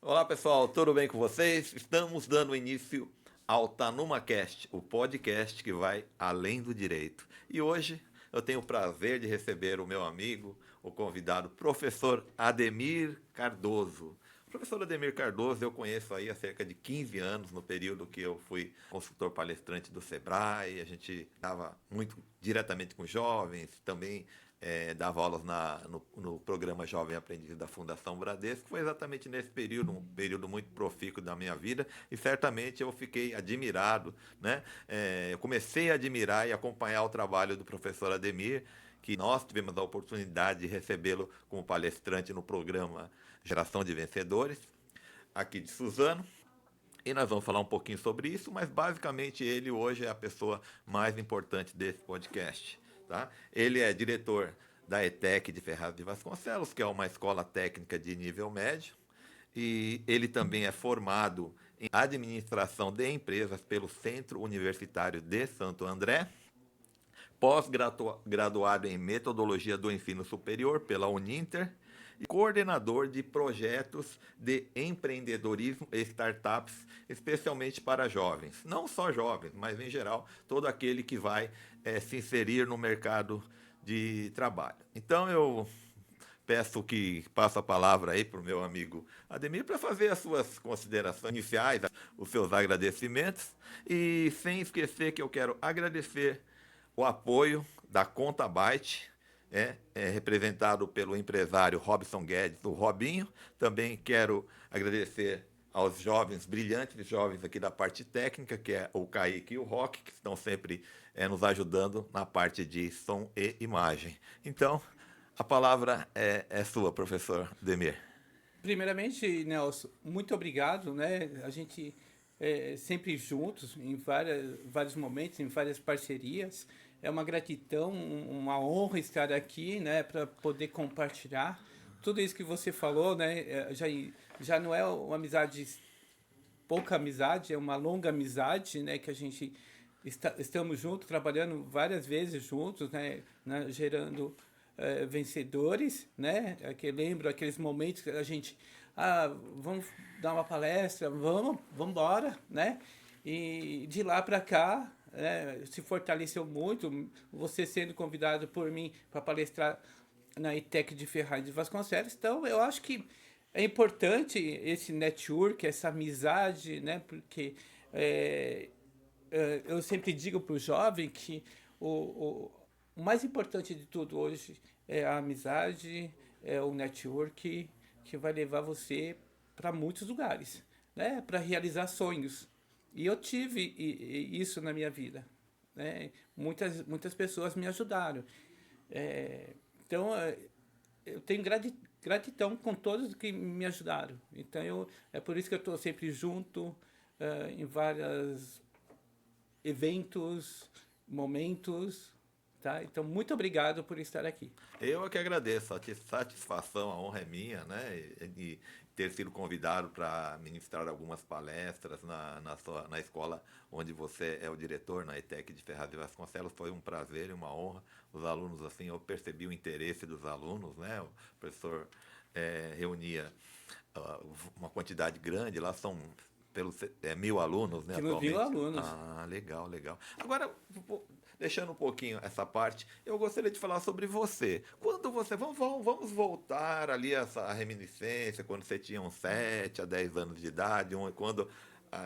Olá pessoal, tudo bem com vocês? Estamos dando início ao TanumaCast, o podcast que vai além do direito. E hoje eu tenho o prazer de receber o meu amigo, o convidado, professor Ademir Cardoso. O professor Ademir Cardoso eu conheço aí há cerca de 15 anos, no período que eu fui consultor palestrante do Sebrae. A gente estava muito diretamente com jovens, também dava aulas no programa Jovem Aprendiz da Fundação Bradesco. Foi exatamente nesse período, um período muito profícuo da minha vida, e certamente eu fiquei admirado, né? Eu comecei a admirar e acompanhar o trabalho do professor Ademir, que nós tivemos a oportunidade de recebê-lo como palestrante no programa Geração de Vencedores, aqui de Suzano. E nós vamos falar um pouquinho sobre isso, mas basicamente ele hoje é a pessoa mais importante desse podcast. Tá? Ele é diretor da ETEC de Ferraz de Vasconcelos, que é uma escola técnica de nível médio, e ele também é formado em administração de empresas pelo Centro Universitário de Santo André, pós-graduado em metodologia do ensino superior pela Uninter e coordenador de projetos de empreendedorismo e startups, especialmente para jovens. Não só jovens, mas em geral todo aquele que vai se inserir no mercado de trabalho. Então eu peço que passe a palavra aí para o meu amigo Ademir para fazer as suas considerações iniciais, os seus agradecimentos, e sem esquecer que eu quero agradecer o apoio da Conta Byte, representado pelo empresário Robson Guedes, o Robinho. Também quero agradecer aos jovens, brilhantes jovens aqui da parte técnica, que é o Kaique e o Roque, que estão sempre nos ajudando na parte de som e imagem. Então, a palavra é sua, professor Demir. Primeiramente, Nelson, muito obrigado, né? A gente sempre juntos em vários momentos, em várias parcerias. É uma gratidão, uma honra estar aqui, né? Para poder compartilhar tudo isso que você falou, né? Já não é uma amizade, pouca amizade, é uma longa amizade, né? Que a gente estamos juntos, trabalhando várias vezes juntos, né, gerando vencedores, né? Que lembro aqueles momentos que a gente, vamos dar uma palestra, vamos embora, né? E de lá para cá, né, se fortaleceu muito. Você sendo convidado por mim para palestrar na ITEC de Ferraz de Vasconcelos. Então, eu acho que é importante esse network, essa amizade, né? Porque é, eu sempre digo para o jovem que o mais importante de tudo hoje é a amizade, é o network que vai levar você para muitos lugares, né? Para realizar sonhos. E eu tive isso na minha vida, né? Muitas pessoas me ajudaram. É, então, eu tenho gratidão com todos que me ajudaram. Então, é por isso que eu estou sempre junto em vários eventos, momentos, tá? Então, muito obrigado por estar aqui. Eu é que agradeço, a satisfação, a honra é minha, né? E ter sido convidado para ministrar algumas palestras na escola onde você é o diretor, na ETEC de Ferraz de Vasconcelos, foi um prazer e uma honra. Os alunos, assim, eu percebi o interesse dos alunos, né? O professor reunia uma quantidade grande, lá são pelos 1.000 alunos, né, Temos mil atualmente. alunos. Ah, legal, legal. Agora, deixando um pouquinho essa parte, eu gostaria de falar sobre você. Quando você. Vamos voltar ali a reminiscência, quando você tinha uns 7 a 10 anos de idade, quando.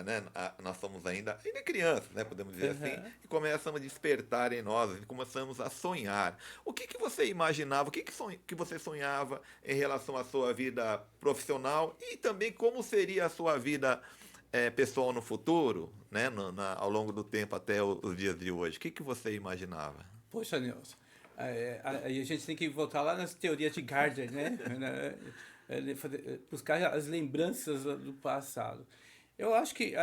Né, nós somos ainda crianças, né, podemos dizer assim, Uhum. e começamos a despertar em nós, e começamos a sonhar. O que você imaginava, que você sonhava em relação à sua vida profissional e também como seria a sua vida pessoal no futuro, né, ao longo do tempo até os dias de hoje? O que você imaginava? Poxa, Nilson, aí a gente tem que voltar lá nas teorias de Gardner, né? Buscar as lembranças do passado. Eu acho que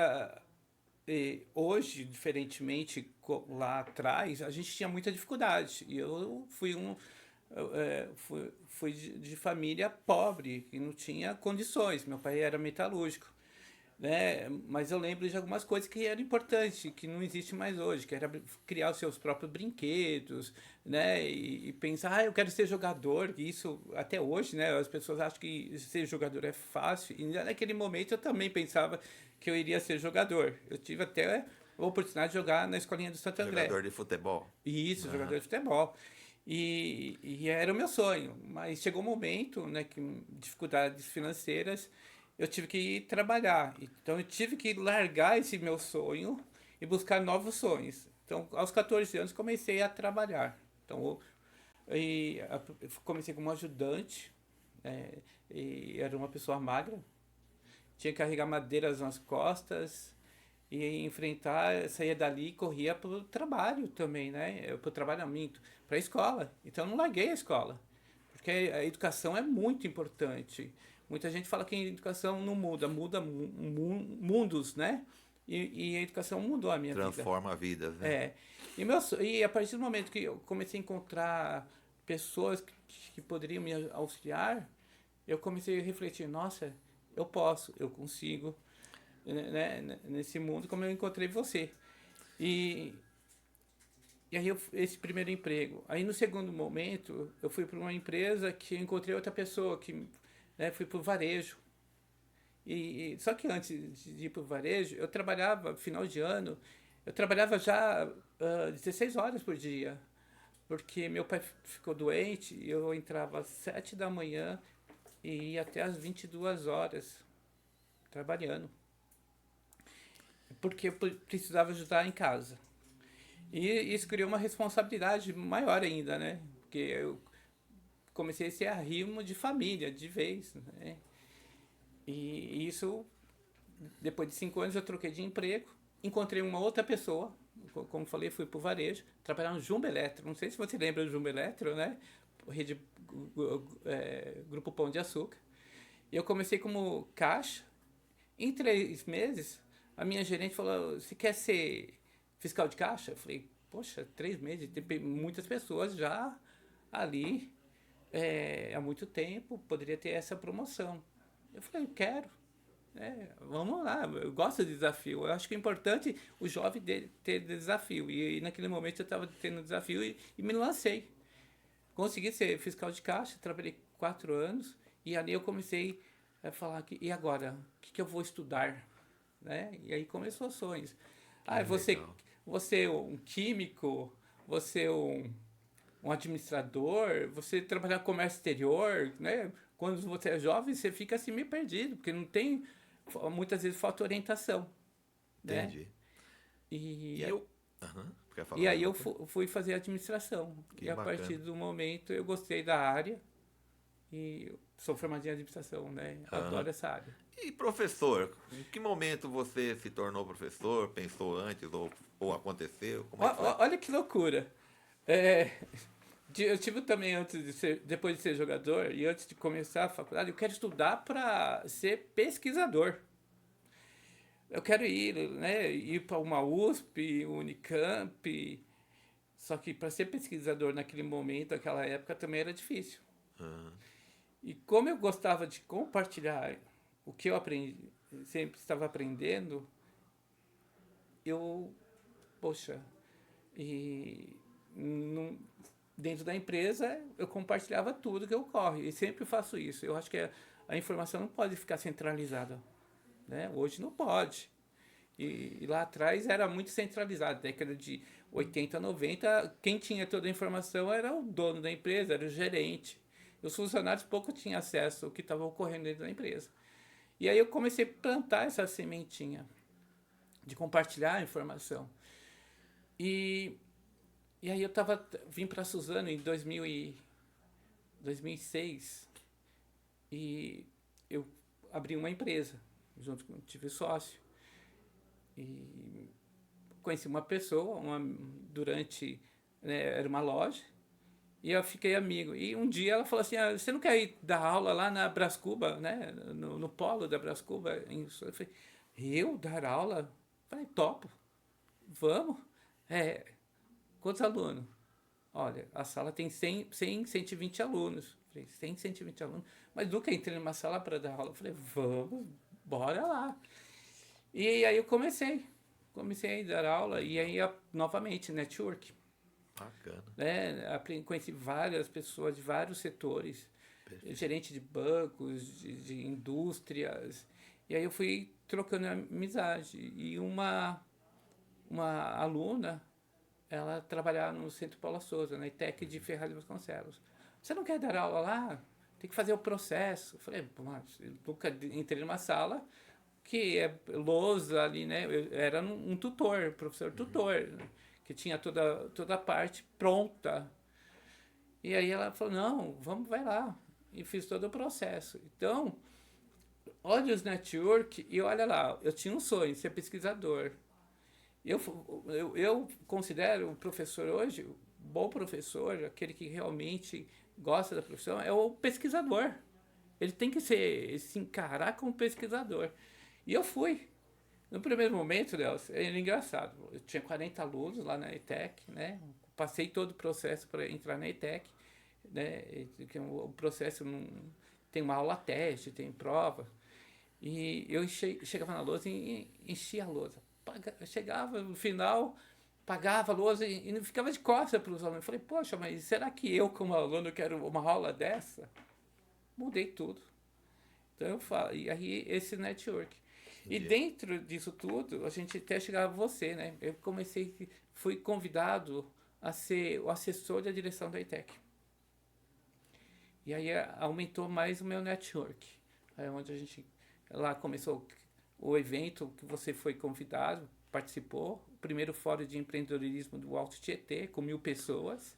hoje, diferentemente lá atrás, a gente tinha muita dificuldade. E eu fui de família pobre, que não tinha condições. Meu pai era metalúrgico. né? Mas eu lembro de algumas coisas que eram importantes, que não existe mais hoje, que era criar os seus próprios brinquedos, né? E pensar, eu quero ser jogador, que isso até hoje, né? As pessoas acham que ser jogador é fácil, e naquele momento eu também pensava que eu iria ser jogador. Eu tive até a oportunidade de jogar na escolinha do Santo André. Jogador de futebol. E isso, jogador Aham. de futebol. E era o meu sonho, mas chegou um momento, né, que dificuldades financeiras, eu tive que ir trabalhar. Então eu tive que largar esse meu sonho e buscar novos sonhos. Então, aos 14 anos comecei a trabalhar. Então, eu comecei como ajudante, é, e era uma pessoa magra, tinha que carregar madeiras nas costas e enfrentar, saía dali e corria pro trabalho também, né? Pro trabalho, não, minto, pra escola. Então eu não larguei a escola, porque a educação é muito importante. Muita gente fala que a educação não muda, muda mundos, né? E a educação mudou a minha vida. Transforma vidas, né? É. E a partir do momento que eu comecei a encontrar pessoas que poderiam me auxiliar, eu comecei a refletir, nossa, eu posso, eu consigo, né, nesse mundo como eu encontrei você. E, e aí esse primeiro emprego. Aí no segundo momento eu fui para uma empresa que eu encontrei outra pessoa que, né, fui para o varejo. Só que antes de ir para o varejo eu trabalhava final de ano, eu trabalhava já 16 horas por dia, porque meu pai ficou doente e eu entrava às 7 da manhã e ia até às 22 horas trabalhando, porque eu precisava ajudar em casa. E isso criou uma responsabilidade maior ainda, né? Porque eu comecei a ser arrimo de família, de vez, né? E isso, depois de 5 anos, eu troquei de emprego, encontrei uma outra pessoa, como falei, fui pro varejo, trabalhar no Jumbo Eletro. Não sei se você lembra do Jumbo Eletro, né? Rede, Grupo Pão de Açúcar. E eu comecei como caixa. Em 3 meses, a minha gerente falou: você quer ser fiscal de caixa? Eu falei: poxa, 3 meses, tem muitas pessoas já ali há muito tempo, poderia ter essa promoção. Eu falei: eu quero. Vamos lá, eu gosto de desafio. Eu acho que é importante o jovem ter desafio. E naquele momento eu estava tendo desafio e me lancei. Consegui ser fiscal de caixa, trabalhei 4 anos e ali eu comecei a falar que, e agora? O que eu vou estudar? Né? E aí começou os sonhos. Que legal. Você é um químico, você é um administrador, você trabalhar com comércio exterior, né? Quando você é jovem, você fica assim meio perdido, porque não tem, muitas vezes falta orientação, né? Entendi. E E, eu. Aham. Quer falar e mais aí eu alguma coisa? fui fazer administração. Que E a partir bacana. do momento eu gostei da área e eu sou formado em administração, né? Aham. Adoro essa área. E professor, em que momento você se tornou professor? Pensou antes ou aconteceu? Como é que foi? Olha que loucura. É, eu tive também depois de ser jogador e antes de começar a faculdade, eu quero estudar para ser pesquisador. Eu quero ir, né, ir para uma USP, Unicamp. Só que para ser pesquisador naquele momento, naquela época, também era difícil. Aham. E como eu gostava de compartilhar o que eu aprendi, sempre estava aprendendo, eu, poxa, e não, dentro da empresa eu compartilhava tudo que ocorre e sempre faço isso. Eu acho que a informação não pode ficar centralizada, né? Hoje não pode. E lá atrás era muito centralizado, década de 80, 90, quem tinha toda a informação era o dono da empresa, era o gerente. E os funcionários pouco tinham acesso ao que estava ocorrendo dentro da empresa. E aí eu comecei a plantar essa sementinha de compartilhar a informação. E, e aí vim para Suzano em 2006 e eu abri uma empresa, tive sócio. E conheci uma pessoa durante, né, era uma loja, e eu fiquei amigo. E um dia ela falou assim: você não quer ir dar aula lá na Brás Cuba, né? No polo da Brás Cuba? Eu falei: eu dar aula? Eu falei: topo, vamos. É, quantos alunos? Olha, a sala tem 120 alunos. Eu falei: 100, 120 alunos? Mas nunca entrei numa sala para dar aula. Eu falei: vamos, bora lá. E aí eu comecei a dar aula e aí novamente network, Bacana. né? Conheci várias pessoas de vários setores, Perfeito. gerente de bancos, de indústrias, e aí eu fui trocando amizade e uma aluna, ela trabalhava no Centro Paula Souza, na ITEC de Ferraz de Vasconcelos. Você não quer dar aula lá? Tem que fazer o processo. Eu falei, mas eu nunca entrei numa sala que é lousa ali, né? Eu era um tutor, professor tutor, né? Que tinha toda a parte pronta. E aí ela falou, não, vamos, vai lá. E fiz todo o processo. Então, olha os network e olha lá, eu tinha um sonho, ser pesquisador. Eu, eu considero o professor hoje, o bom professor, aquele que realmente gosta da profissão, é o pesquisador. Ele tem que se encarar como pesquisador. E eu fui. No primeiro momento, Nelson, era engraçado. Eu tinha 40 alunos lá na ETEC, né? Passei todo o processo para entrar na ETEC, né? O processo não, tem uma aula teste, tem prova. E eu chegava na lousa e enchia a lousa. Chegava no final, pagava a lousa e não ficava de costas para os alunos. Eu falei, poxa, mas será que eu, como aluno, quero uma aula dessa? Mudei tudo. Então eu falo, e aí esse network. E Entendi. dentro disso tudo, a gente até chegava a você, né? Eu fui convidado a ser o assessor da direção da ITEC. E aí aumentou mais o meu network. Aí onde a gente lá começou o evento que você foi convidado, participou, o primeiro fórum de empreendedorismo do Alto Tietê, com 1.000 pessoas.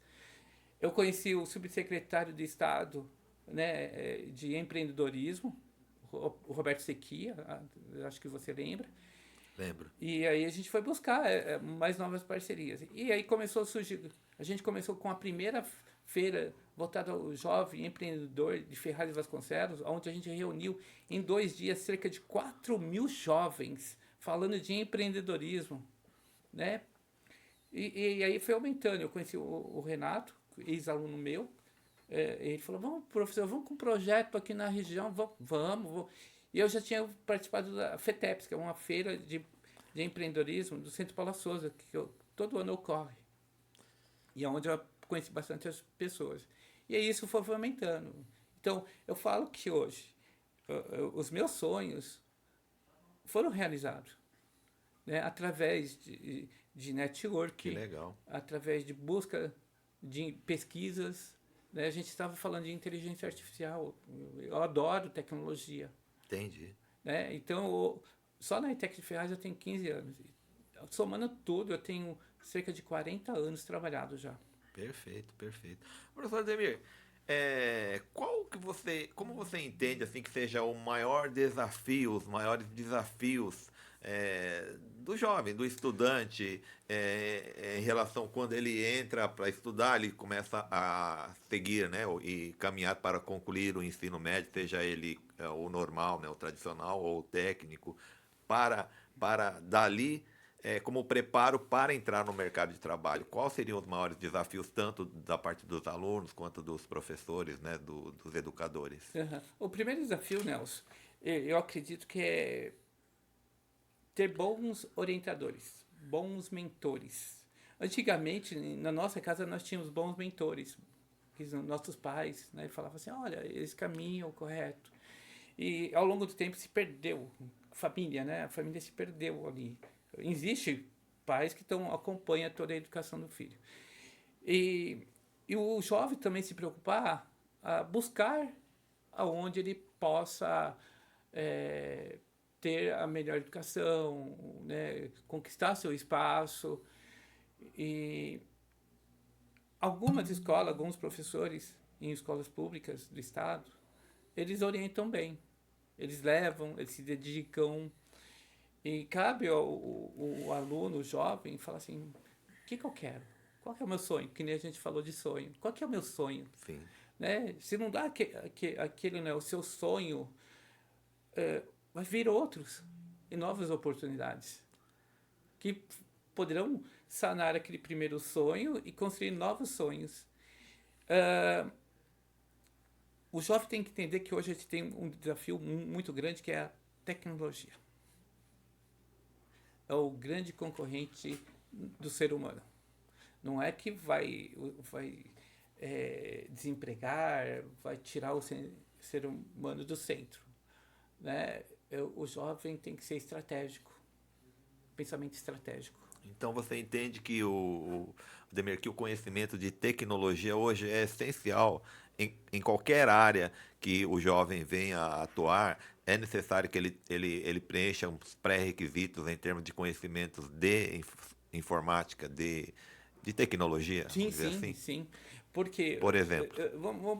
Eu conheci o subsecretário de Estado, né, de empreendedorismo, o Roberto Sequia, acho que você lembra. Lembro. E aí a gente foi buscar mais novas parcerias. E aí começou a surgir. A gente começou com a primeira feira voltada ao jovem empreendedor de Ferraz de Vasconcelos, onde a gente reuniu em 2 dias cerca de 4.000 jovens falando de empreendedorismo, né? E aí foi aumentando. Eu conheci o Renato, ex-aluno meu. Ele falou: vamos, professor, vamos com um projeto aqui na região. Vamos. E eu já tinha participado da FETEPS, que é uma feira de empreendedorismo do Centro Paula Souza, todo ano ocorre. E é onde eu conheci bastante as pessoas. E aí isso foi aumentando. Então, eu falo que hoje os meus sonhos foram realizados, né? Através de Que network, legal. através de busca de pesquisas. Né? A gente estava falando de inteligência artificial. Eu adoro tecnologia. Entendi. Né? Então, só na ITEC de Ferraz eu tenho 15 anos. Somando tudo, eu tenho cerca de 40 anos trabalhado já. Perfeito, perfeito. Professor Ademir, como você entende assim que seja o maior desafio, os maiores desafios do jovem, do estudante, em relação quando ele entra para estudar, ele começa a seguir, né, e caminhar para concluir o ensino médio, seja ele o normal, né, o tradicional ou o técnico, para, para dali como preparo para entrar no mercado de trabalho? Quais seriam os maiores desafios, tanto da parte dos alunos quanto dos professores, né, dos educadores? Uhum. O primeiro desafio, Nelson, eu acredito que é ter bons orientadores, bons mentores. Antigamente, na nossa casa, nós tínhamos bons mentores, que são nossos pais, né, falavam assim, olha, esse caminho é o correto. E ao longo do tempo se perdeu, família, né? A família se perdeu ali. Existe pais que acompanham toda a educação do filho. E, e o jovem também se preocupar a buscar aonde ele possa ter a melhor educação, né? Conquistar seu espaço. E algumas escolas, alguns professores em escolas públicas do estado, eles orientam bem. Eles levam, eles se dedicam. E cabe o aluno, o jovem, falar assim: o que eu quero? Qual que é o meu sonho? Que nem a gente falou de sonho. Qual que é o meu sonho? Sim, Né? Se não dá aquele, né, o seu sonho, vai vir outros e novas oportunidades que poderão sanar aquele primeiro sonho e construir novos sonhos. O jovem tem que entender que hoje a gente tem um desafio muito grande que é a tecnologia. é o grande concorrente do ser humano. Não é que vai desempregar, vai tirar o ser humano do centro, né? O jovem tem que ser estratégico, pensamento estratégico. Então você entende que Demir, que o conhecimento de tecnologia hoje é essencial em qualquer área que o jovem venha a atuar, é necessário que ele preencha uns pré-requisitos em termos de conhecimentos de informática, de tecnologia, Sim, vamos dizer sim, assim. sim. Porque, Por exemplo,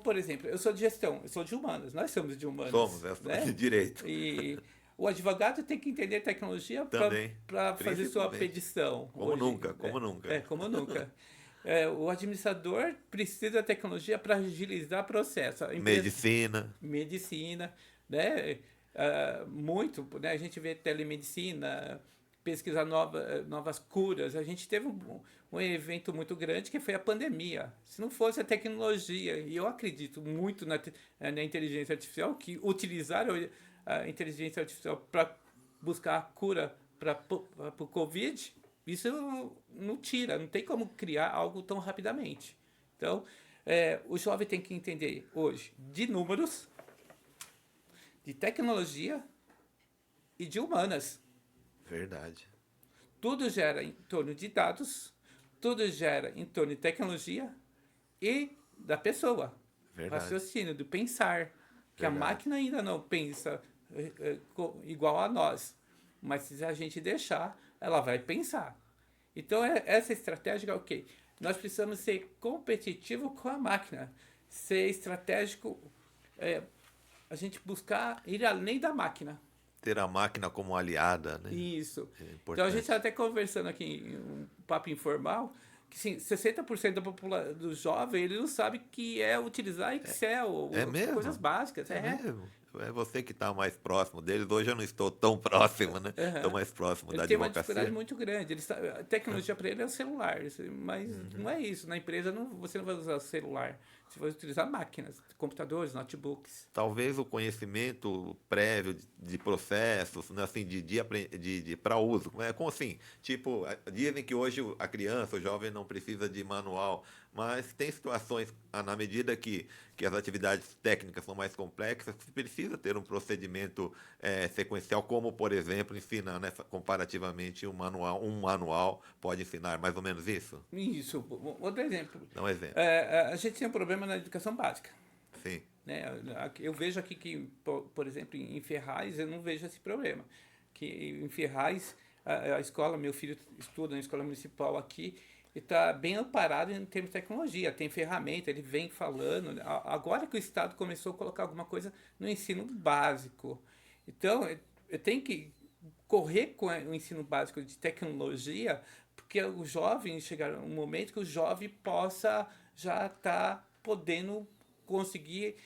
por exemplo, eu sou de gestão, eu sou de humanas, nós somos de somos humanas, de né? direito E o advogado tem que entender tecnologia também, para fazer sua principalmente. petição Como hoje. nunca, como nunca. Como nunca. O administrador precisa da tecnologia para agilizar o processo. A empresa, Medicina, medicina, né? Muito, né? A gente vê telemedicina, pesquisar novas curas. A gente teve um evento muito grande que foi a pandemia. Se não fosse a tecnologia, e eu acredito muito na inteligência artificial, que utilizaram a inteligência artificial para buscar a cura para o Covid, isso não tira, não tem como criar algo tão rapidamente. Então, o jovem tem que entender hoje de números, de tecnologia e de humanas. verdade, Tudo gera em torno de dados, tudo gera em torno de tecnologia e da pessoa. verdade, Raciocínio, do pensar. Que a verdade. máquina ainda não pensa igual a nós. Mas se a gente deixar, ela vai pensar. Então, essa estratégia é o quê? Nós precisamos ser competitivo com a máquina. Ser estratégico, é, a gente buscar ir além da máquina. Ter a máquina como aliada, né? Isso. É Então a gente está importante. até conversando aqui em um papo informal que sim, 60% do jovem ele não sabe que é utilizar Excel, É ou coisas mesmo? básicas. É mesmo? É você que está mais próximo deles. Hoje eu não estou tão próximo, né? Estou Aham. mais próximo Ele da tem uma dificuldade advocacia. muito grande. A tecnologia para ele é o celular, mas não Uhum. é isso. Na empresa você não vai usar celular. Você vai utilizar máquinas, computadores, notebooks. Talvez o conhecimento prévio de processos, né, assim, de para uso. É como assim? Tipo, dizem que hoje a criança, o jovem não precisa de manual, mas tem situações, na medida que as atividades técnicas são mais complexas, que precisa ter um procedimento sequencial, como, por exemplo, ensinar, né, comparativamente um manual pode ensinar mais ou menos isso? Isso. Outro exemplo. Dá um exemplo. A gente tem um problema na educação básica. Sim, Né? Eu vejo aqui que, por exemplo, em Ferraz, eu não vejo esse problema. Que em Ferraz, a escola, meu filho estuda na escola municipal aqui, e está bem amparado em termos de tecnologia. Tem ferramenta, ele vem falando. Agora que o Estado começou a colocar alguma coisa no ensino básico. Então, eu tenho que correr com o ensino básico de tecnologia, porque o jovem, chegar um momento que o jovem possa já estar podendo conseguir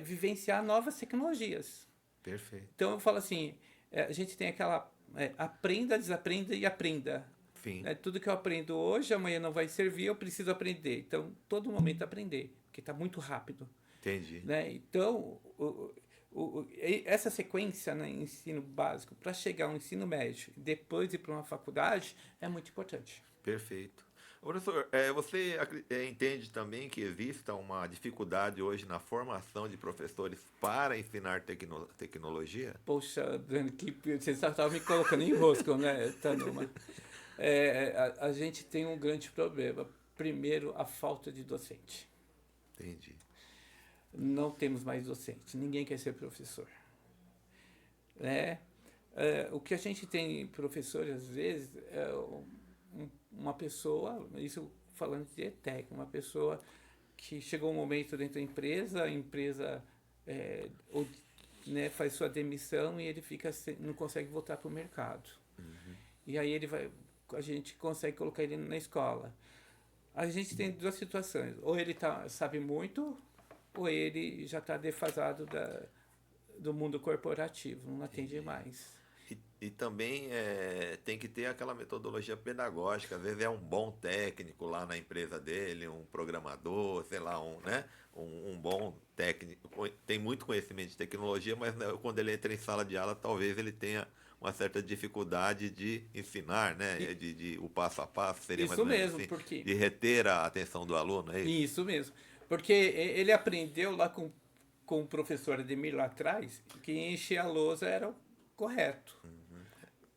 vivenciar novas tecnologias. perfeito. Então eu falo assim, a gente tem aquela aprenda, desaprenda e aprenda. Sim, Né? Tudo que eu aprendo hoje, amanhã não vai servir, eu preciso aprender. Então, todo momento aprender, porque está muito rápido. entendi. Né? Então, essa sequência no ensino básico para chegar ao ensino médio e depois ir para uma faculdade é muito importante. Perfeito. Ô, professor, você entende também que exista uma dificuldade hoje na formação de professores para ensinar tecnologia? Poxa, Dani, você estava me colocando em rosca, né, Tanuma? A gente tem um grande problema. Primeiro, a falta de docente. Entendi. Não temos mais docente. Ninguém quer ser professor. Né? O que a gente tem professor, às vezes, uma pessoa, isso falando de ETEC, uma pessoa que chegou um momento dentro da empresa, a empresa ou, né, faz sua demissão e ele fica não consegue voltar para o mercado. E aí a gente consegue colocar ele na escola. A gente tem duas situações. Ou ele sabe muito, ou ele já está defasado do mundo corporativo, não atende Entendi. mais. E também tem que ter aquela metodologia pedagógica. Às vezes é um bom técnico lá na empresa dele, um programador, sei lá, né? Um bom técnico, tem muito conhecimento de tecnologia, mas né, quando ele entra em sala de aula, talvez ele tenha uma certa dificuldade de ensinar, né? De o passo a passo, seria mais Isso ou menos mesmo, assim, porque... de reter a atenção do aluno, é isso? Isso mesmo. Porque ele aprendeu lá com o professor Ademir lá atrás que encher a lousa era o correto.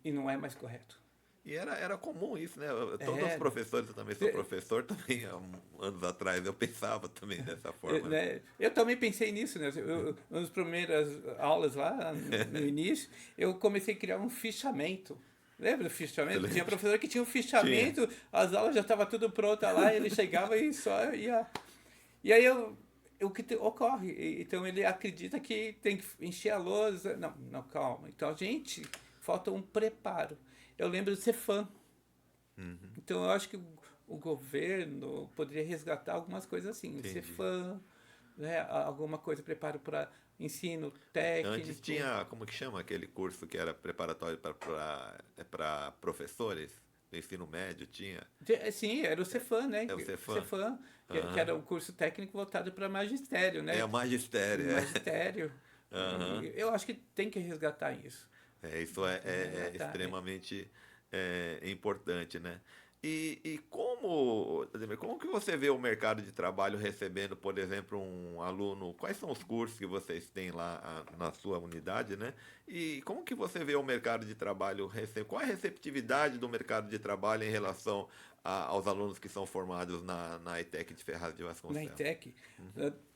E não é mais correto. E era comum isso, né? Todos os É, professores, eu também sou professor, também há anos atrás eu pensava também dessa forma. Né? né? Eu também pensei nisso, né? Nas primeiras aulas lá, no início, eu comecei a criar um fichamento. Lembra do fichamento? Tinha professor que tinha um Tinha. fichamento, as aulas já estavam tudo pronta lá, ele chegava e só ia. E aí o que ocorre? Então ele acredita que tem que encher a lousa. Não, não, calma. Então a gente falta um preparo. Eu lembro do Cefam. Então eu acho que o governo poderia resgatar algumas coisas assim. Entendi. Cefam, né, alguma coisa, preparo para ensino técnico. Antes tinha, como que chama aquele curso que era preparatório para professores do ensino médio, tinha? Sim, era o Cefam, né? É o Cefam? Cefam, que era um curso técnico voltado para magistério, né? É o magistério, é. Magistério. E eu acho que tem que resgatar isso. Isso é extremamente importante, né? E como, Ademir, como que você vê o mercado de trabalho recebendo, por exemplo, um aluno? Quais são os cursos que vocês têm lá na sua unidade, né? E como que você vê o mercado de trabalho qual é a receptividade do mercado de trabalho em relação aos alunos que são formados na ETEC de Ferraz de Na Vasconcelos? ITEC,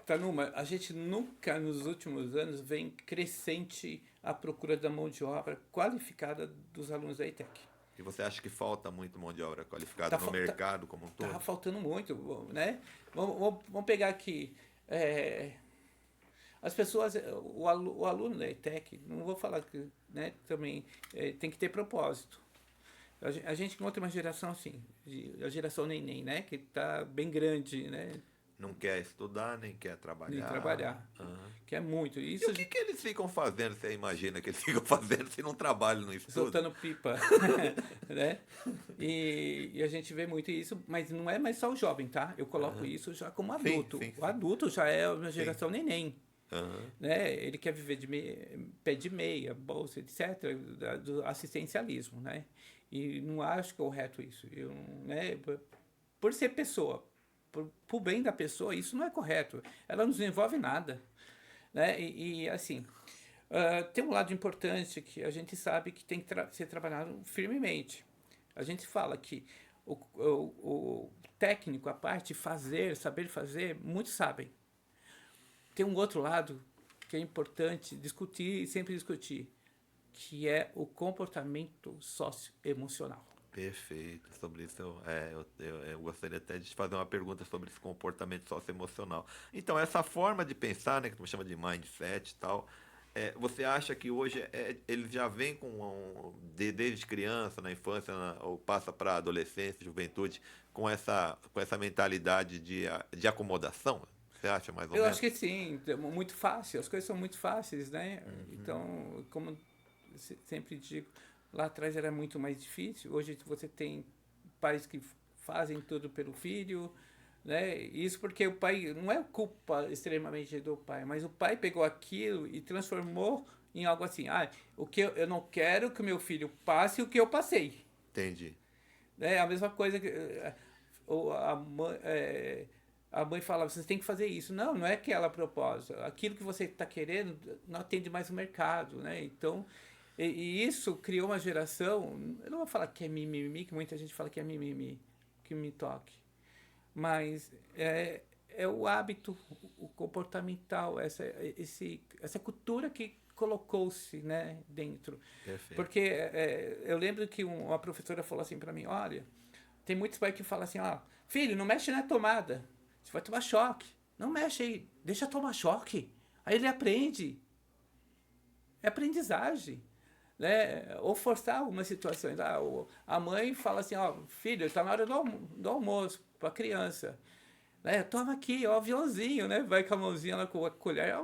Tanuma, a gente nunca nos últimos anos vem crescente a procura da mão de obra qualificada dos alunos da ITEC. E você acha que falta muito mão de obra qualificada no mercado como um todo? Tá faltando muito, né? Vamos pegar aqui. As pessoas, o aluno da ETEC, não vou falar que, né, também tem que ter propósito. A gente encontra uma geração assim, a geração neném, né? Que está bem grande, né? Não quer estudar, nem quer trabalhar. Nem trabalhar. Quer muito. Isso, E o que eles ficam fazendo, você imagina que eles ficam fazendo se não trabalham no estudo? soltando pipa, né? E a gente vê muito isso, mas não é mais só o jovem, tá? Eu coloco isso já como adulto. Sim. O adulto já é uma geração neném. Uhum. Né? Ele quer viver de pé de meia, bolsa, etc., do assistencialismo, né? E não acho correto isso. Né? Por ser pessoa, por bem da pessoa, isso não é correto. Ela não desenvolve nada. Né? E assim, tem um lado importante que a gente sabe que tem que ser trabalhado firmemente. A gente fala que o técnico, a parte de fazer, saber fazer, muitos sabem. Tem um outro lado que é importante discutir e sempre discutir, que é o comportamento socioemocional. Perfeito. Sobre isso, eu gostaria até de te fazer uma pergunta sobre esse comportamento socioemocional. Então, essa forma de pensar, né, que tu chama de mindset e tal, você acha que hoje ele já vem desde criança, na infância, ou passa para a adolescência, juventude, com essa mentalidade de acomodação? Você acha mais ou Eu menos? acho que sim, muito fácil, as coisas são muito fáceis, né? Então, como sempre digo, lá atrás era muito mais difícil, hoje você tem pais que fazem tudo pelo filho, né? Isso porque o pai, não é culpa extremamente do pai, mas o pai pegou aquilo e transformou em algo assim, o que eu não quero que o meu filho passe o que eu passei. Entendi. É a mesma coisa que a mãe fala, você tem que fazer isso. Não, não é aquela propósito. Aquilo que você está querendo não atende mais o mercado, né? Então, e isso criou uma geração, eu não vou falar que é mimimi, que muita gente fala que é mimimi, que me toque. Mas é o hábito, o comportamental, essa cultura que colocou-se, né, dentro. Perfeito. Porque eu lembro que uma professora falou assim para mim, olha, tem muitos pais que falam assim, filho, não mexe na tomada, você vai tomar choque. Não mexe aí, deixa tomar choque. Aí ele aprende. É aprendizagem. Né? Ou forçar algumas situações. A mãe fala assim, filho, está na hora do almoço para a criança. Né? Toma aqui, o aviãozinho, né? Vai com a mãozinha lá com a colher,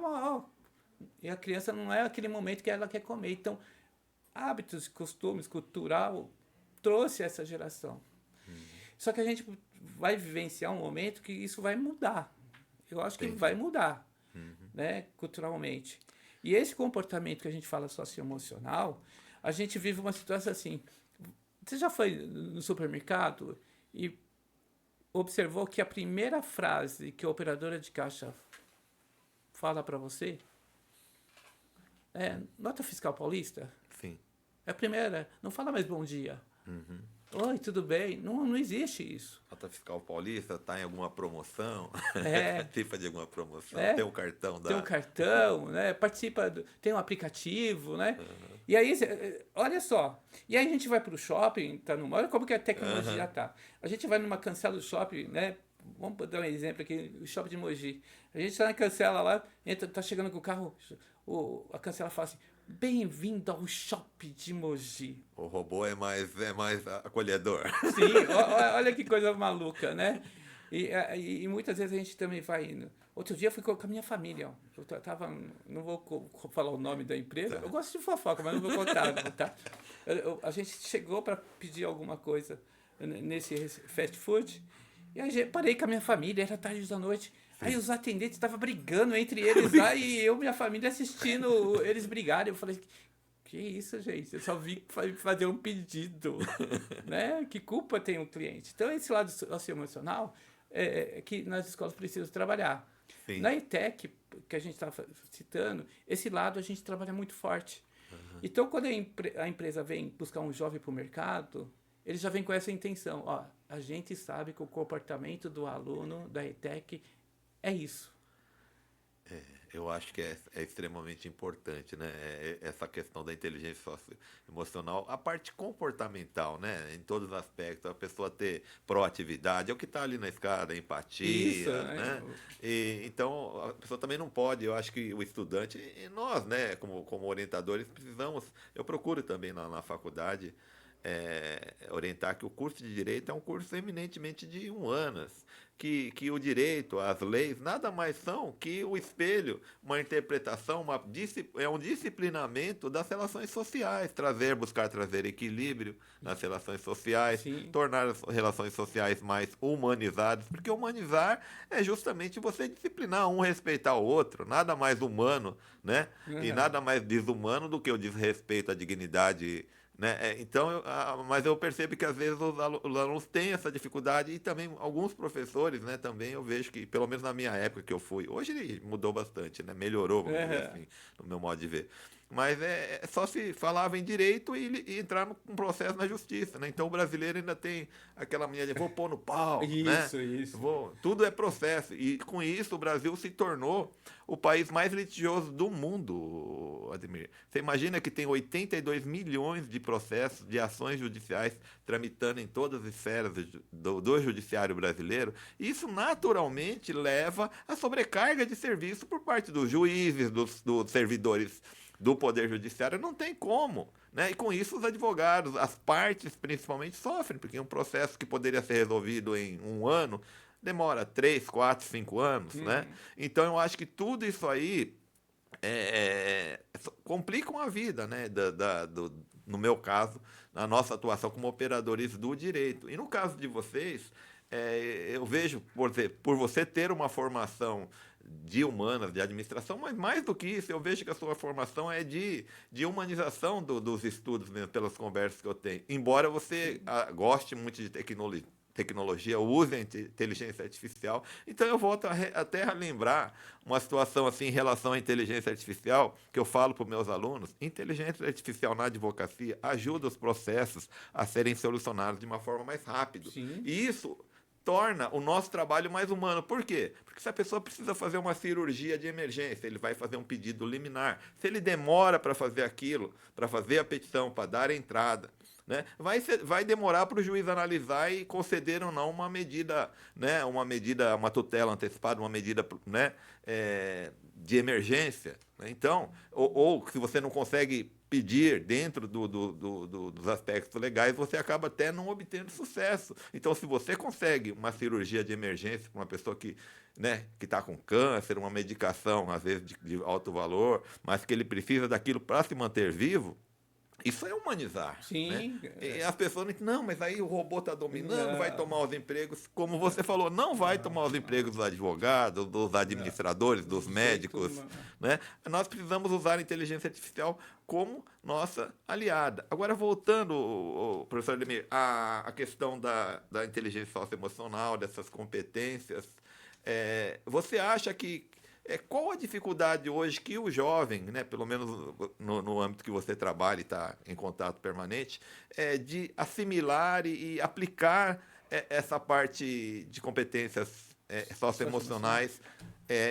e a criança não é aquele momento que ela quer comer. Então, hábitos, costumes, cultural, trouxe essa geração. Só que a gente vai vivenciar um momento que isso vai mudar. Eu acho que vai mudar, né, culturalmente. E esse comportamento que a gente fala socioemocional, a gente vive uma situação assim. Você já foi no supermercado e observou que a primeira frase que a operadora de caixa fala para você é nota fiscal paulista? Sim. É a primeira. Não fala mais bom dia. Uhum. Oi, tudo bem? Não, não existe isso. Nota fiscal paulista, está em alguma promoção? É. Participa de alguma promoção? É. Tem um cartão da... Tem um cartão, né? Participa, tem um aplicativo, né? E aí, olha só. E aí a gente vai para o shopping, tá numa, olha como que a tecnologia tá. A gente vai numa cancela do shopping, né? Vamos dar um exemplo aqui, o shopping de Mogi. A gente está na cancela lá, entra, tá chegando com o carro, a cancela fala assim: bem-vindo ao shopping de Mogi. O robô é mais acolhedor. Sim, olha que coisa maluca, né? E muitas vezes a gente também vai indo. Outro dia eu fui com a minha família. Ó. Eu tava, não vou falar o nome da empresa. Eu gosto de fofoca, mas não vou contar, não, tá? A gente chegou para pedir alguma coisa nesse fast food. E aí parei com a minha família, era tarde da noite. Aí os atendentes estavam brigando entre eles lá e eu e minha família assistindo eles brigarem. Eu falei, que isso, gente? Eu só vim fazer um pedido, né? Que culpa tem o cliente? Então, esse lado socioemocional é que nas escolas precisam trabalhar. Sim. Na ETEC, que a gente está citando, esse lado a gente trabalha muito forte. Então, quando a empresa vem buscar um jovem para o mercado, ele já vem com essa intenção. Ó, a gente sabe que o comportamento do aluno da ETEC é isso. Eu acho que é extremamente importante, né? Essa questão da inteligência socioemocional, a parte comportamental, né? Em todos os aspectos, a pessoa ter proatividade, é o que está ali na escada, empatia, Isso, né? Então, a pessoa também não pode, eu acho que o estudante, e nós, né, como orientadores, precisamos, eu procuro também na faculdade, orientar que o curso de Direito é um curso eminentemente de humanas, que o direito, as leis, nada mais são que o espelho, uma interpretação, é um disciplinamento das relações sociais, buscar trazer equilíbrio nas relações sociais, Sim. tornar as relações sociais mais humanizadas, porque humanizar é justamente você disciplinar um, respeitar o outro, nada mais humano, né? E nada mais desumano do que o desrespeito à dignidade, né? Então, mas eu percebo que às vezes os alunos têm essa dificuldade e também alguns professores, né, também eu vejo que, pelo menos na minha época que eu fui, hoje ele mudou bastante, né, melhorou, vamos dizer assim, no meu modo de ver. Mas só se falava em direito e entrar num processo na justiça, né? Então o brasileiro ainda tem aquela mania de vou pôr no pau, né? Isso. Tudo é processo. E com isso o Brasil se tornou o país mais litigioso do mundo, Ademir. Você imagina que tem 82 milhões de processos, de ações judiciais tramitando em todas as esferas do judiciário brasileiro. E isso naturalmente leva à sobrecarga de serviço por parte dos juízes, dos servidores do Poder Judiciário, não tem como. Né? E com isso os advogados, as partes principalmente, sofrem, porque um processo que poderia ser resolvido em um ano demora 3, 4, 5 anos. Né? Então eu acho que tudo isso aí complicam a vida, né? No meu caso, na nossa atuação como operadores do direito. E no caso de vocês, eu vejo, por você ter uma formação de humanas, de administração, mas mais do que isso, eu vejo que a sua formação é de humanização dos estudos, mesmo, pelas conversas que eu tenho. Embora você goste muito de tecnologia, use a inteligência artificial. Então eu volto até a lembrar uma situação assim em relação à inteligência artificial, que eu falo para os meus alunos: inteligência artificial na advocacia ajuda os processos a serem solucionados de uma forma mais rápida. Sim. E isso torna o nosso trabalho mais humano. Por quê? Porque se a pessoa precisa fazer uma cirurgia de emergência, ele vai fazer um pedido liminar. Se ele demora para fazer aquilo, para fazer a petição, para dar a entrada, né, vai demorar para o juiz analisar e conceder ou não uma medida, né, uma tutela antecipada, uma medida, né, de emergência. Né? Então, ou se você não consegue pedir dentro dos aspectos legais, você acaba até não obtendo sucesso. Então, se você consegue uma cirurgia de emergência para uma pessoa que está com câncer, uma medicação, às vezes, de alto valor, mas que ele precisa daquilo para se manter vivo, Isso é humanizar, Sim. né? E as pessoas dizem, não, mas aí o robô está dominando, vai Não, tomar os empregos. Como você falou, não vai tomar os empregos dos advogados, dos não. administradores, dos De jeito médicos, né? Nós precisamos usar a inteligência artificial como nossa aliada. Agora, voltando, professor Ademir, a questão da inteligência socioemocional, dessas competências, você acha que qual a dificuldade hoje que o jovem, né, pelo menos no âmbito que você trabalha e está em contato permanente, de assimilar e aplicar essa parte de competências socioemocionais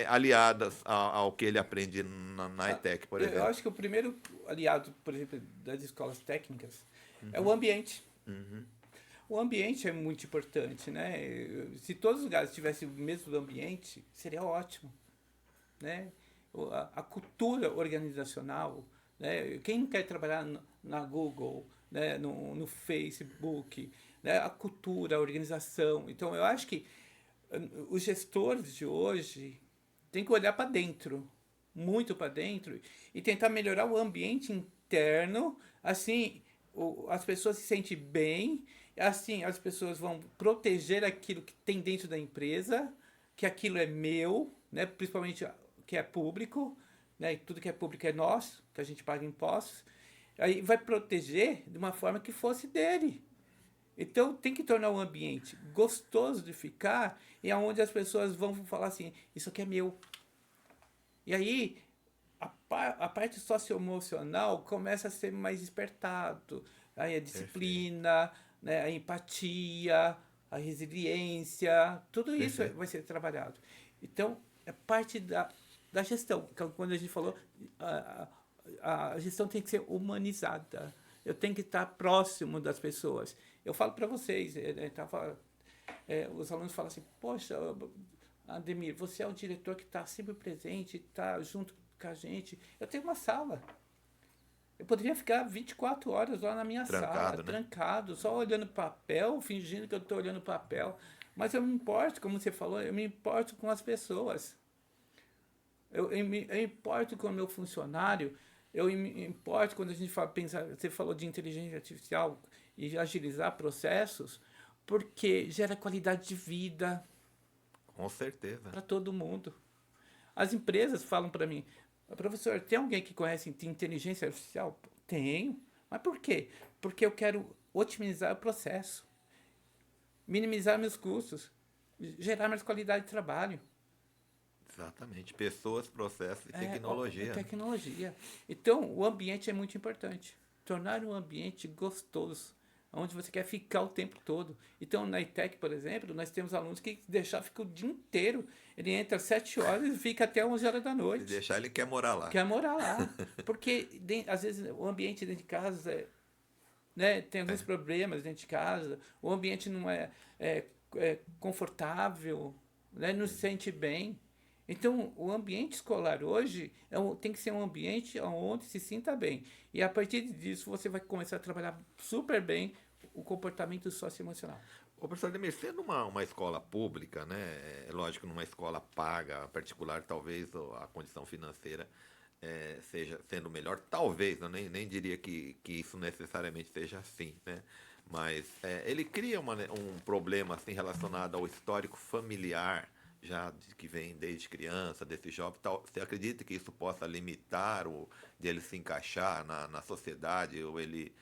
aliadas ao que ele aprende na ETEC, por Eu exemplo? acho que o primeiro aliado, por exemplo, das escolas técnicas é o ambiente. O ambiente é muito importante, né? Se todos os lugares tivessem o mesmo ambiente, seria ótimo, né? A cultura organizacional, né? Quem não quer trabalhar na Google, né? No Facebook, né? A cultura, a organização. Então, eu acho que os gestores de hoje têm que olhar para dentro, muito para dentro, e tentar melhorar o ambiente interno, assim as pessoas se sentem bem, assim as pessoas vão proteger aquilo que tem dentro da empresa, que aquilo é meu, né? Principalmente que é público, né? E tudo que é público é nosso, que a gente paga impostos. Aí vai proteger de uma forma que fosse dele. Então tem que tornar o ambiente gostoso de ficar e aonde as pessoas vão falar assim, isso aqui é meu. E aí a parte socioemocional começa a ser mais despertado. Aí a Perfeito, disciplina, né, a empatia, a resiliência, tudo isso perfeito. vai ser trabalhado. Então, é parte da gestão. Quando a gente falou, a, a gestão tem que ser humanizada. Eu tenho que estar próximo das pessoas. Eu falo para vocês, os alunos falam assim, poxa, Ademir, você é o diretor que está sempre presente, está junto com a gente. Eu tenho uma sala. Eu poderia ficar 24 horas lá na minha sala, Trancado, né? trancado, só olhando papel, fingindo que eu estou olhando papel. Mas eu me importo, como você falou, eu me importo com as pessoas. Eu importo com o meu funcionário, eu me importo quando a gente fala, você falou de inteligência artificial e agilizar processos, porque gera qualidade de vida Com certeza. para todo mundo. As empresas falam para mim, professor, tem alguém que conhece inteligência artificial? Tenho. Mas por quê? Porque eu quero otimizar o processo, minimizar meus custos, gerar mais qualidade de trabalho. Exatamente. Pessoas, processos e É tecnologia, né? tecnologia. Então, o ambiente é muito importante. Tornar um ambiente gostoso, onde você quer ficar o tempo todo. Então, na ITEC, por exemplo, nós temos alunos que fica o dia inteiro. Ele entra às 7 horas e fica até 11 horas da Se noite. deixar, ele quer morar lá. Quer morar lá. Porque, às vezes, o ambiente dentro de casa né, tem alguns problemas dentro de casa. O ambiente não é confortável, né, não se sente bem. Então, o ambiente escolar hoje tem que ser um ambiente onde se sinta bem. E a partir disso, você vai começar a trabalhar super bem o comportamento socioemocional. Ô, professor Demir, sendo uma escola pública, né? É lógico, numa escola paga, particular, talvez a condição financeira seja sendo melhor. Talvez, eu nem diria que isso necessariamente seja assim, né? Mas ele cria um problema assim, relacionado ao histórico familiar, já que vem desde criança, desse jovem. Você acredita que isso possa limitar de ele se encaixar na sociedade, ou ele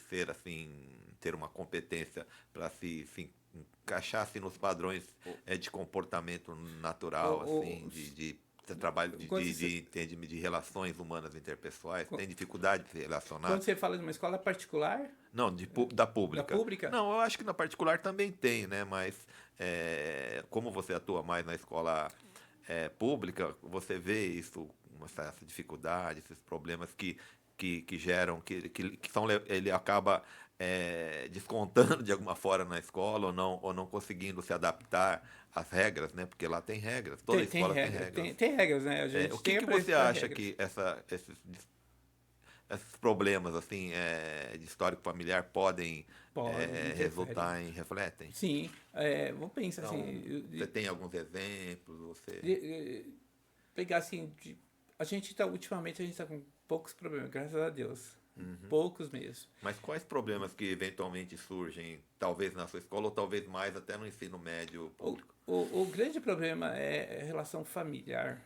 ser assim, ter uma competência para se encaixar assim, nos padrões de comportamento natural, assim, de trabalho Quando você, de relações humanas interpessoais, tem dificuldade de se quando relacionar? você fala de uma escola particular, Não, da da pública. pública, Não, eu acho que na particular também tem, né? Mas como você atua mais na escola pública, você vê isso, essa dificuldade, esses problemas que geram, que são, ele acaba descontando de alguma forma na escola ou não conseguindo se adaptar às regras, né? Porque lá tem regras, toda tem escola tem regra, regras. tem regras, né? A O gente que tem a que você apresentar acha regras. que esses problemas assim de histórico familiar podem Podem, interferem. refletem? Sim, vamos pensar Então, assim, você tem alguns exemplos, você... pegar assim, a gente tá, ultimamente a gente tá com poucos problemas, graças a Deus, poucos mesmo. Mas quais problemas que eventualmente surgem, talvez na sua escola ou talvez mais até no ensino médio público? O grande problema é a relação familiar,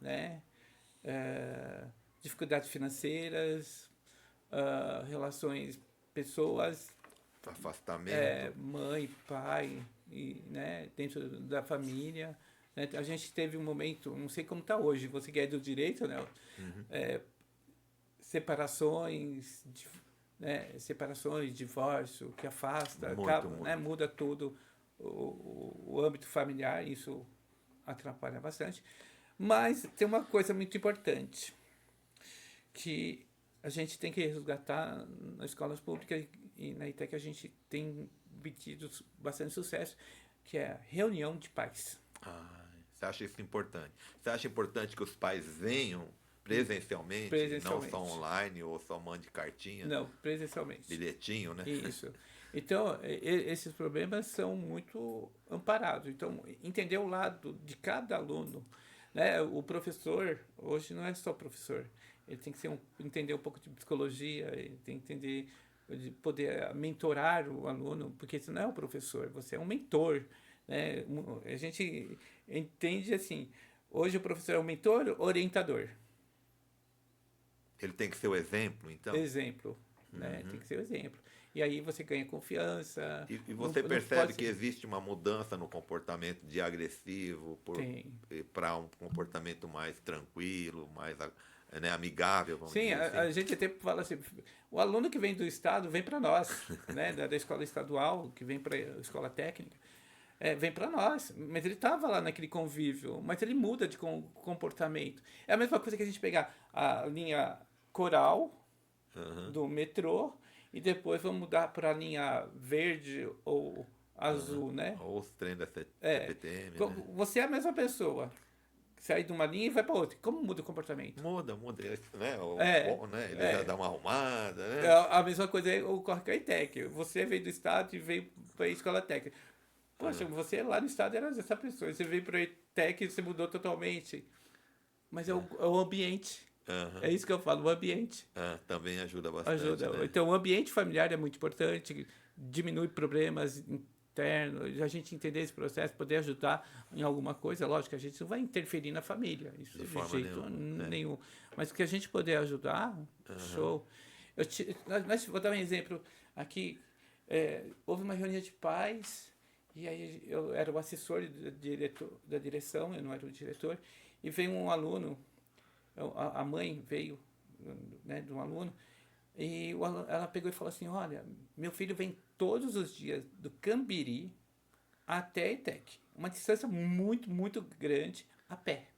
né? É, dificuldades financeiras, relações, pessoas, Afastamento. mãe, pai, e, né, dentro da família. Né? A gente teve um momento, não sei como está hoje, você que é do direito, né? Separações, né? Separações, divórcio, que afasta, Muito, acaba, né? muito. Muda tudo o âmbito familiar, isso atrapalha bastante. Mas tem uma coisa muito importante que a gente tem que resgatar nas escolas públicas e na ITEC a gente tem obtido bastante sucesso, que é a reunião de pais. Ah, você acha isso importante? Você acha importante que os pais venham presencialmente, não só Presencialmente. online ou só mande cartinha, Não, presencialmente. bilhetinho, né? Isso. Então, esses problemas são muito amparados. Então, entender o lado de cada aluno, né? O professor, hoje não é só professor, ele tem que entender um pouco de psicologia, ele tem que entender, de poder mentorar o aluno, porque você não é um professor, você é um mentor. Né? A gente entende assim, hoje o professor é um mentor, orientador. Ele tem que ser o exemplo, então. Exemplo, né? Tem que ser o exemplo. E aí você ganha confiança. E Não, você não percebe pode que ser. existe uma mudança no comportamento de agressivo Tem. para um comportamento mais tranquilo, mais né, amigável, vamos Sim, dizer assim. a gente até fala assim, o aluno que vem do estado vem para nós, né? Da escola estadual, que vem para a escola técnica, vem para nós. Mas ele estava lá naquele convívio, mas ele muda de comportamento. É a mesma coisa que a gente pegar a linha coral Aham, do metrô e depois vamos mudar para a linha verde ou aham. azul, né? Ou os trem da É, CPTM, né? você é a mesma pessoa. Sai de uma linha e vai para outra. Como muda o comportamento? Muda, né? É, Né? Ele já é. dá uma arrumada, É né? a mesma coisa ocorre com a ITEC. Você veio do estado e veio para a escola técnica. Poxa, você lá no estado era essa pessoa. Você veio para a ITEC e você mudou totalmente. Mas é o ambiente. É Aham. isso que eu falo, o ambiente Ah, também ajuda bastante, ajuda. né? Então, o ambiente familiar é muito importante, diminui problemas internos, a gente entender esse processo, poder ajudar em alguma coisa, lógico, a gente não vai interferir na família, isso De de forma jeito nenhuma, né? nenhum. Mas que a gente puder ajudar, Aham. show. Vou dar um exemplo aqui. Houve uma reunião de pais, e aí eu era o assessor da direção, eu não era o diretor, e veio um aluno, a mãe veio, né, de um aluno, e ela pegou e falou assim: Olha, meu filho vem todos os dias do Cambiri até a ETEC. Uma distância muito, muito grande a pé.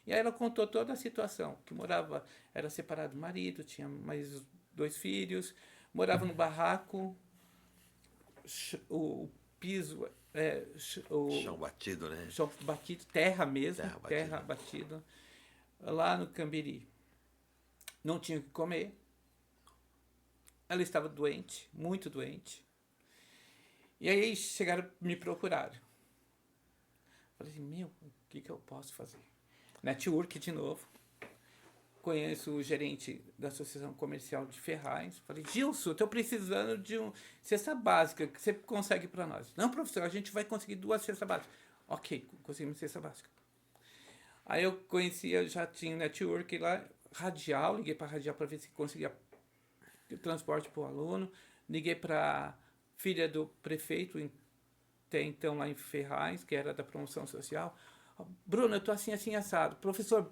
E aí ela contou toda a situação: que morava, era separado do marido, tinha mais 2 filhos, morava no barraco, o piso, Chão o batido, né? chão batido, terra mesmo, Terra terra batida. batida, lá no Cambiri. Não tinha o que comer. Ela estava doente, muito doente. E aí chegaram, me procuraram. Falei assim, meu, o que eu posso fazer? Network de novo. Conheço o gerente da Associação Comercial de Ferraz. Falei, Gilson, estou precisando de uma cesta básica que você consegue para nós. Não, professor, a gente vai conseguir 2 cestas básicas. Ok, conseguimos cesta básica. Aí eu conhecia, já tinha network lá, radial, liguei para radial para ver se conseguia transporte para o aluno. Liguei para filha do prefeito, até então lá em Ferraz, que era da promoção social. Bruno, eu estou assim, assim, assado. Professor,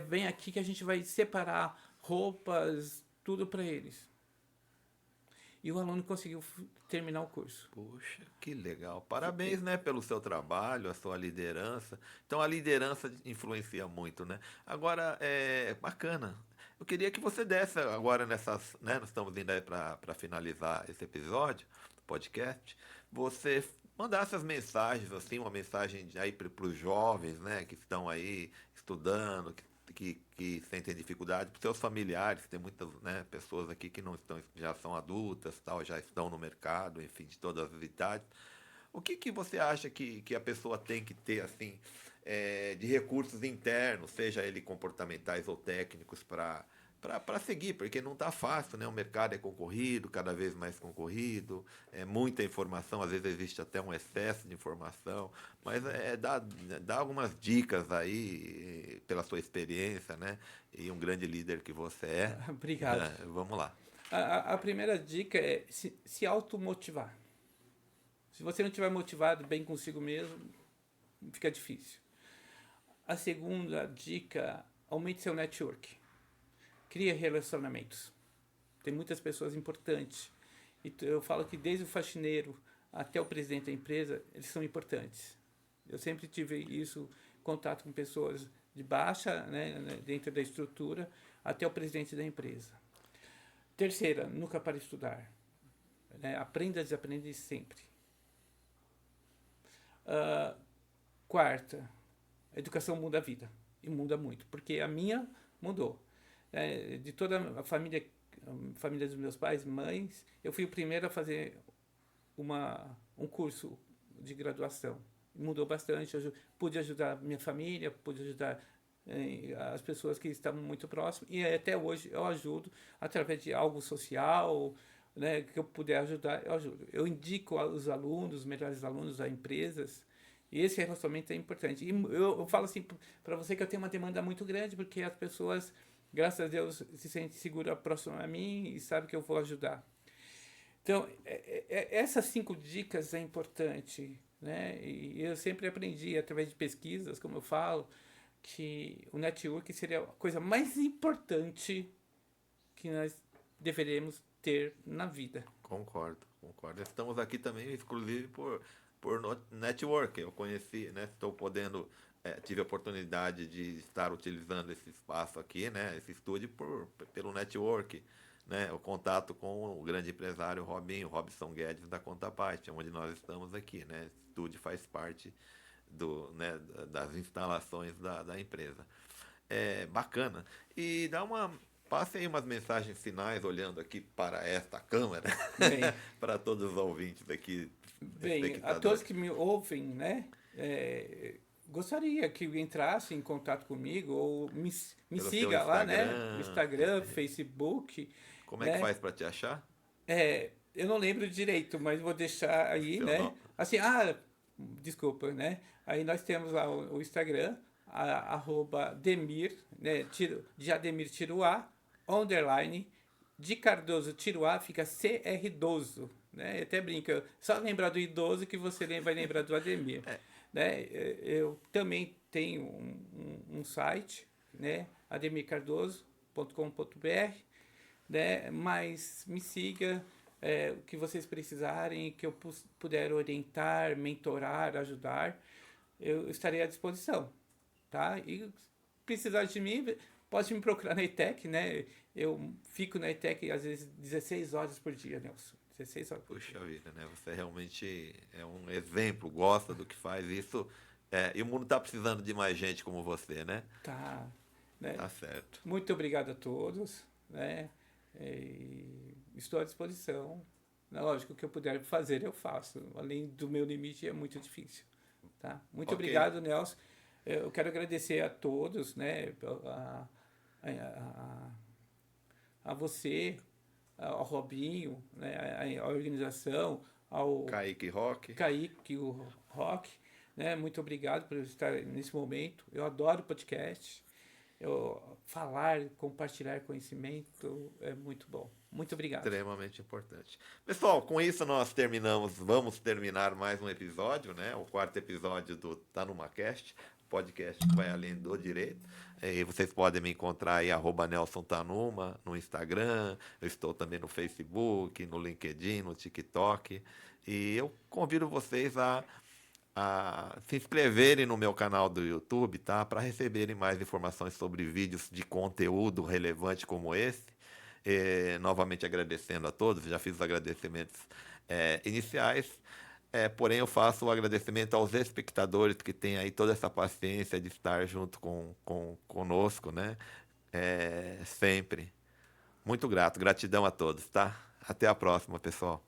vem aqui que a gente vai separar roupas, tudo para eles. E o aluno conseguiu terminar o curso. Puxa, que legal. Parabéns, né, pelo seu trabalho, a sua liderança. Então a liderança influencia muito, né? Agora, é bacana. Eu queria que você desse agora nessas, né, nós estamos indo aí para finalizar esse episódio, podcast, você mandasse as mensagens, assim, uma mensagem aí para os jovens, né, que estão aí estudando, que sentem dificuldade, para os seus familiares, tem muitas, né, pessoas aqui que não estão, já são adultas, tal, já estão no mercado, enfim, de todas as idades. O que você acha que a pessoa tem que ter, assim, de recursos internos, seja ele comportamentais ou técnicos, para seguir, porque não está fácil, né? O mercado é concorrido, cada vez mais concorrido, é muita informação, às vezes existe até um excesso de informação, mas dá algumas dicas aí, pela sua experiência, né? E um grande líder que você é. Obrigado. Vamos lá. A primeira dica é se automotivar. Se você não estiver motivado bem consigo mesmo, fica difícil. A segunda dica, aumente seu network. Crie relacionamentos. Tem muitas pessoas importantes. E eu falo que desde o faxineiro até o presidente da empresa, eles são importantes. Eu sempre tive isso, contato com pessoas de baixa, né, dentro da estrutura, até o presidente da empresa. Terceira, nunca para estudar. Né? Aprenda a desaprender sempre. Quarta, a educação muda a vida. E muda muito. Porque a minha mudou. De toda a família dos meus pais, mães, eu fui o primeiro a fazer um curso de graduação. Mudou bastante. Eu pude ajudar minha família, pude ajudar as pessoas que estavam muito próximas. E até hoje eu ajudo através de algo social, né, que eu puder ajudar, eu ajudo. Eu indico os alunos, os melhores alunos a empresas. E esse relacionamento é importante. E eu falo assim para você que eu tenho uma demanda muito grande, porque as pessoas, graças a Deus, se sentem seguras próximas a mim e sabem que eu vou ajudar. Então, essas 5 dicas é importante, né? E eu sempre aprendi, através de pesquisas, como eu falo, que o network seria a coisa mais importante que nós deveremos ter na vida. Concordo. Estamos aqui também, inclusive, por network. Eu conheci, né? Tive a oportunidade de estar utilizando esse espaço aqui, né? Esse estúdio pelo network, né? O contato com o grande empresário Robson Guedes da Contaparte, onde nós estamos aqui, né? Esse estúdio faz parte né, das instalações da empresa. É bacana. E passe aí umas mensagens finais olhando aqui para esta câmera, para todos os ouvintes aqui. Bem, a todos que me ouvem, né? Gostaria que entrasse em contato comigo ou me siga lá, né? No Instagram, Facebook. Como é que faz para te achar? Eu não lembro direito, mas vou deixar aí, né? Assim, desculpa, né? Aí nós temos lá o Instagram, @Demir, né? De Ademir Tiruá, _, de Cardoso Tiruá, fica CR12, né? Eu até brinca, só lembrar do idoso que você vai lembrar do Ademir. Né? Eu também tenho um site, né? ademircardoso.com.br, né? Mas me siga, o que vocês precisarem, que eu puder orientar, mentorar, ajudar, eu estarei à disposição, tá? E precisar de mim, pode me procurar na ETEC, né? Eu fico na ETEC às vezes 16 horas por dia, Nelson. 16 horas por dia. Puxa vida, né? Você realmente é um exemplo, gosta do que faz isso. E o mundo está precisando de mais gente como você, né? Tá. Né? Tá certo. Muito obrigado a todos, né? Estou à disposição. Lógico, o que eu puder fazer, eu faço. Além do meu limite, é muito difícil. Tá? Muito obrigado, Nelson. Eu quero agradecer a todos, né? A você, ao Robinho, né? A organização, ao Kaique Rock, o Rock, né? Muito obrigado por estar nesse momento. Eu adoro podcast. Compartilhar conhecimento é muito bom. Muito obrigado. Extremamente importante. Pessoal, com isso nós vamos terminar mais um episódio, né? O 4º episódio do Tá Numa Cast, podcast que vai além do direito. E vocês podem me encontrar aí, @NelsonTanuma, no Instagram. Eu estou também no Facebook, no LinkedIn, no TikTok. E eu convido vocês a se inscreverem no meu canal do YouTube, tá? Para receberem mais informações sobre vídeos de conteúdo relevante como esse. Novamente agradecendo a todos, já fiz os agradecimentos iniciais, porém eu faço o agradecimento aos espectadores que têm aí toda essa paciência de estar junto conosco, né? Sempre. Muito grato, gratidão a todos, tá? Até a próxima, pessoal.